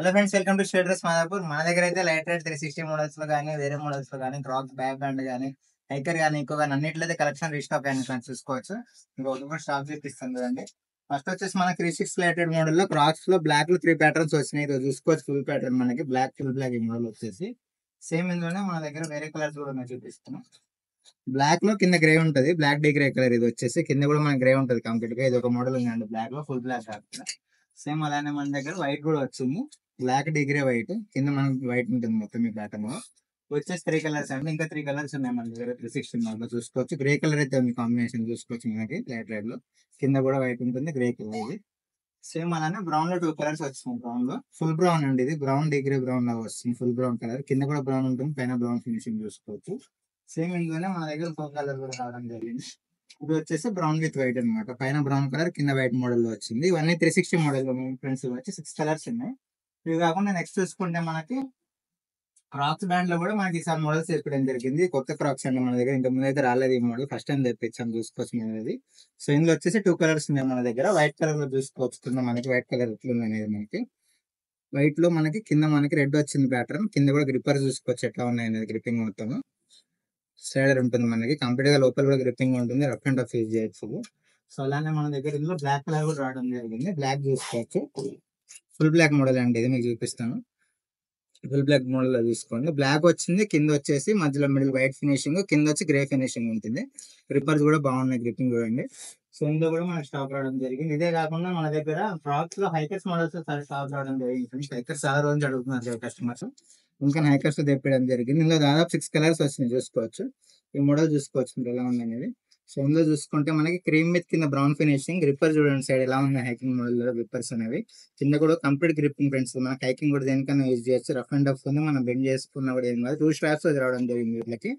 Hello friends, welcome to షేడ్రస్ మాదాపూర్. మన దగ్గర అయితే లైట్ రేట్ 360 మోడల్స్ లో కానీ వేరే మోడల్స్ లో కానీ క్రాక్స్ బ్యాక్ బ్యాండ్ కానీ హైకర్ కానీ ఇంకో కానీ అన్నింటిలో అయితే కలెక్షన్ రీస్టాక్ అయింది ఫ్రెండ్స్, చూసుకోవచ్చు. ఇంకా ఒక స్టాక్ చూపిస్తుంది కదండి. ఫస్ట్ వచ్చేసి మన 360 లైటెడ్ మోడల్ లో క్రాక్స్ లో బ్లాక్ లో 3 ప్యాటర్న్స్ వచ్చినాయి. ఇది చూసుకోవచ్చు, ఫుల్ ప్యాటర్న్ మనకి బ్లాక్ ఫుల్ బ్లాక్ ఈ మోడల్ వచ్చేసి. సేమ్ ఇందులోనే మన దగ్గర వేరే కలర్స్ కూడా ఉన్నాయి, చూపిస్తున్నాం. బ్లాక్ లో కింద గ్రే ఉంటది, బ్లాక్ డి గ్రే కలర్. ఇది వచ్చేసి కింద కూడా మన గ్రే ఉంటది కంప్లీట్ గా. ఇది ఒక మోడల్ ఉందండి బ్లాక్ లో, ఫుల్ బ్లాక్ కాకుండా. సేమ్ అలానే మన దగ్గర వైట్ కూడా వచ్చింది, బ్లాక్ డిగ్రీ వైట్, కింద మనకి వైట్ ఉంటుంది మొత్తం ఈ ప్యాటర్న్ లో. వచ్చేసి 3 కలర్స్ అండి, ఇంకా 3 కలర్స్ ఉన్నాయి మన దగ్గర 360 మోడల్ లో. చూసుకోవచ్చు, గ్రే కలర్ అయితే ఉంది కాంబినేషన్, చూసుకోవచ్చు మనకి లైట్ రెడ్ లో. కింద కూడా వైట్ ఉంటుంది, గ్రే కలర్ ఇది. సేమ్ అలానే బ్రౌన్ లో 2 కలర్స్ వచ్చినాయి. బ్రౌన్ లో ఫుల్ బ్రౌన్ అండి, ఇది బ్రౌన్ డిగ్రీ బ్రౌన్ లాగా వస్తుంది, ఫుల్ బ్రౌన్ కలర్. కింద కూడా బ్రౌన్ ఉంటుంది, పైన బ్రౌన్ ఫినిషింగ్ చూసుకోవచ్చు. సేమ్ ఇందులోనే మన దగ్గర ఇంకొక కలర్ కూడా రావడం జరిగింది. ఇది వచ్చేసి బ్రౌన్ విత్ వైట్ అనమాట, పైన బ్రౌన్ కలర్ కింద వైట్ మోడల్ లో వచ్చింది. ఇవన్నీ 360 మోడల్ లో ఫ్రెండ్స్ వచ్చి 6 కలర్స్ ఉన్నాయి. ఇవి కాకుండా నెక్స్ట్ చూసుకుంటే మనకి క్రాక్స్ బ్యాండ్ లో కూడా మనకి ఈసారి మోడల్స్ తెప్పించడం జరిగింది. కొత్త క్రాక్స్ అండి మన దగ్గర, ఇంత ముందు అయితే రాలేదు ఈ మోడల్, ఫస్ట్ టైం తెప్పించాం, చూసుకోవచ్చు మనం ఇది. సో ఇందులో వచ్చేసి 2 కలర్స్ ఉన్నాయి మన దగ్గర. వైట్ కలర్ లో చూసుకోవచ్చు, కింద మనకి వైట్ కలర్ ఎట్లుంది అనేది. మనకి వైట్ లో మనకి కింద మనకి రెడ్ వచ్చింది ప్యాటర్న్, కింద కూడా గ్రిప్పర్ చూసుకోవచ్చు ఎట్లా ఉన్నాయి అనేది. గ్రిప్పింగ్ మొత్తం స్లైడర్ ఉంటుంది మనకి కంప్లీట్ గా, లోపల కూడా గ్రిప్పింగ్ ఉంటుంది, రఫ్ అండ్ టఫ్ యూజ్ చేయొచ్చు. సో అలానే మన దగ్గర ఇందులో బ్లాక్ కలర్ కూడా రావడం జరిగింది. బ్లాక్ చూసుకోవచ్చు, ఫుల్ బ్లాక్ మోడల్ అండి ఇది, మీకు చూపిస్తాను. ఫుల్ బ్లాక్ మోడల్ లో చూసుకోండి, బ్లాక్ వచ్చింది, కింద వచ్చేసి మధ్యలో మిడిల్ వైట్ ఫినిషింగ్, కింద వచ్చి గ్రే ఫినిషింగ్ ఉంటుంది. గ్రిప్పర్స్ కూడా బాగున్నాయి, గ్రిప్పింగ్ చూడండి. సో ఇందులో కూడా మనకి స్టాక్ రావడం జరిగింది. ఇదే కాకుండా మన దగ్గర ఫ్రాక్స్ లో హైకర్స్ మోడల్స్ స్టాక్ రావడం జరిగింది. హైకర్స్ చాలా రోజు అడుగుతున్నారు కస్టమర్స్, ఇంకా హైకర్స్ తెప్పడం జరిగింది. ఇందులో దాదాపు 6 కలర్స్ వచ్చినాయి, చూసుకోవచ్చు. ఈ మోడల్ చూసుకోవచ్చు మీరు ఎలా ఉంది అనేది. సో ఇందులో చూసుకుంటే మనకి క్రీమ్ విత్ కింద బ్రౌన్ ఫినిషింగ్, గ్రిప్పర్ చూడండి సైడ్ ఎలా ఉన్నాయి హైకింగ్ మోడల్ లో గ్రిప్పర్స్ అనేవి. కింద కూడా కంప్లీట్ గ్రిప్పింగ్ ఫ్రెండ్స్, మన హైకింగ్ కూడా దేనికన్నా యూజ్ చేయొచ్చు. రఫ్ అండ్ టఫ్ ఉంది, మనం బెండ్ చేసుకున్నా కూడా ఏం కాదు. 2 స్ట్రాప్స్ రావడం జరిగింది వీళ్ళకి,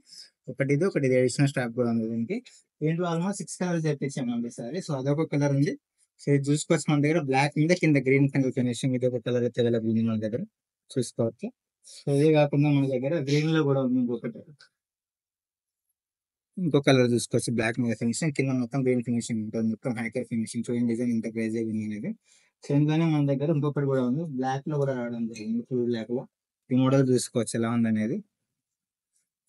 ఒకటి ఇది ఒకటి అడిషనల్ స్ట్రాప్ కూడా ఉంది దీనికి. దీంట్లో ఆల్మోస్ట్ 6 కలర్స్ తెప్పించాము ఈసారి. సో అదొక కలర్ ఉంది. సో ఇది చూసుకోవచ్చు మన దగ్గర బ్లాక్ మీద కింద గ్రీన్ కలర్ ఫినిషింగ్, ఇది ఒక కలర్ అయితే అవైలబుల్ ఉంది మన దగ్గర, చూసుకోవచ్చు. సో ఇదే కాకుండా మన దగ్గర గ్రీన్ లో కూడా ఉంది ఇంకో కలర్ చూసుకోవచ్చు, బ్లాక్ మీద ఫినిషింగ్, కింద మొత్తం గ్రీన్ ఫినిషింగ్ ఉంటుంది, మొత్తం హైకర్ ఫినిషింగ్. చూడండి డిజైన్ ఇంత క్రేజీ ఉంది అనేది. సేమ్ గానే మన దగ్గర ఇంకొకటి కూడా ఉంది, బ్లాక్ లో కూడా రావడం జరిగింది, ఫుల్ బ్లాక్ లో. ఈ మోడల్ చూసుకోవచ్చు ఎలా ఉంది అనేది.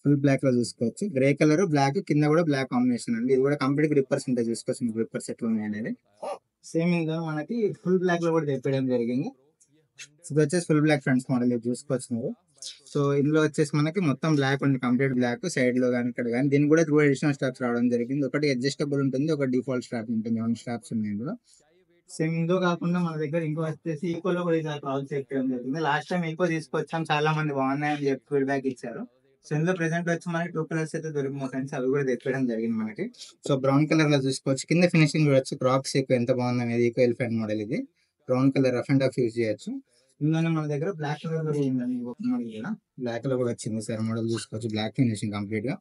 ఫుల్ బ్లాక్ లో చూసుకోవచ్చు, గ్రే కలర్ బ్లాక్, కింద కూడా బ్లాక్ కాంబినేషన్ అండి. ఇది కూడా కంప్లీట్ గ్రిప్పర్స్ ఉంటాయి, చూసుకోవచ్చు గ్రిప్పర్స్ ఎట్లా ఉన్నాయి అనేది. సేమ్ ఇంకా మనకి ఫుల్ బ్లాక్ లో కూడా తెప్పడం జరిగింది. ఇది వచ్చేసి ఫుల్ బ్లాక్ ఫ్రంట్స్ మోడల్, ఇది చూసుకోవచ్చు మీరు. సో ఇందులో వచ్చేసి మనకి మొత్తం బ్లాక్ ఉంది, కంప్లీట్ బ్లాక్ సైడ్ లో కానీ ఇక్కడ కానీ. దీనికి కూడా 2 అడిషనల్ స్ట్రాప్స్ రావడం జరిగింది, ఒకటి అడ్జస్టబుల్ ఉంటుంది, ఒక డిఫాల్ట్ స్ట్రాప్ ఉంటుంది. 1 స్ట్రాప్స్ ఉన్నాయి ఇందులో. సేమ్ ఇంకో కాకుండా మన దగ్గర ఇంకో వచ్చేసి ఈకో లో కూడా ఇలా కాల్ చేయడం జరిగింది. లాస్ట్ టైం ఈకో తీసుకొచ్చాం, చాలా మంది బాగున్నాయని చెప్పి ఫీడ్బ్యాక్ ఇచ్చారు. సో ఇందులో ప్రెసెంట్ వచ్చి మనకి 2 కలర్స్ అయితే దొరికిన ఫ్రెండ్స్, అవి కూడా తెప్పడం జరిగింది మనకి. సో బ్రౌన్ కలర్ లో చూసుకోవచ్చు, కింద ఫినిషింగ్ చూడొచ్చు, క్రాక్స్ ఎక్కువ ఎంత బాగుంది అనేది. ఈకో ఎలిఫెంట్ మోడల్ ఇది, brown colour rough and tough use చేయొచ్చు. ఇందులోనే మన దగ్గర బ్లాక్ కలర్ కూడా ఉందండి, ఒక మోడల్ కూడా బ్లాక్ లో కూడా వచ్చింది సార్ మోడల్, చూసుకోవచ్చు బ్లాక్ ఫినిషింగ్ కంప్లీట్ గా.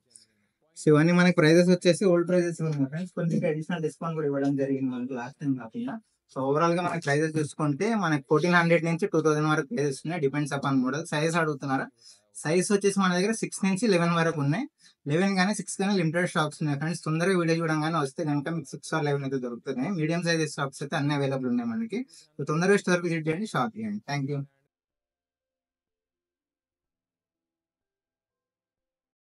సో ఇవన్నీ మనకి ప్రైజెస్ వచ్చేసి ఓల్డ్ ప్రైజెస్ ఉన్నాయి ఫ్రెండ్స్, కొంచెం అడిషనల్ డిస్కౌంట్ కూడా ఇవ్వడం జరిగింది మనకి లాస్ట్ టైం కాకుండా. సో ఓవరాల్ గా మనకి ప్రైజెస్ చూసుకుంటే మనకి 1400 నుంచి 2000 వరకు ప్రైజెస్ ఉన్నాయి, డిపెండ్స్ అపాన్ మోడల్. సైజ్ అడుగుతున్నారా? సైజ్ వచ్చేసి మన దగ్గర 6 నుంచి 11 వరకు ఉన్నాయి. 11 కానీ 6 కానీ లిమిటెడ్ స్టాక్స్ ఉన్నాయి ఫ్రెండ్స్. తొందరగా వీడియో చూడంగానే వస్తే కనుక మీకు 6 ఆర్ 11 అయితే దొరుకుతున్నాయి. మీడియం సైజ్ స్టాక్స్ అయితే అన్ని అవైలబుల్ ఉన్నాయి మనకి. సో తొందరగా స్టోర్ విజిట్ చేయండి, షాప్ చేయండి. Thank you.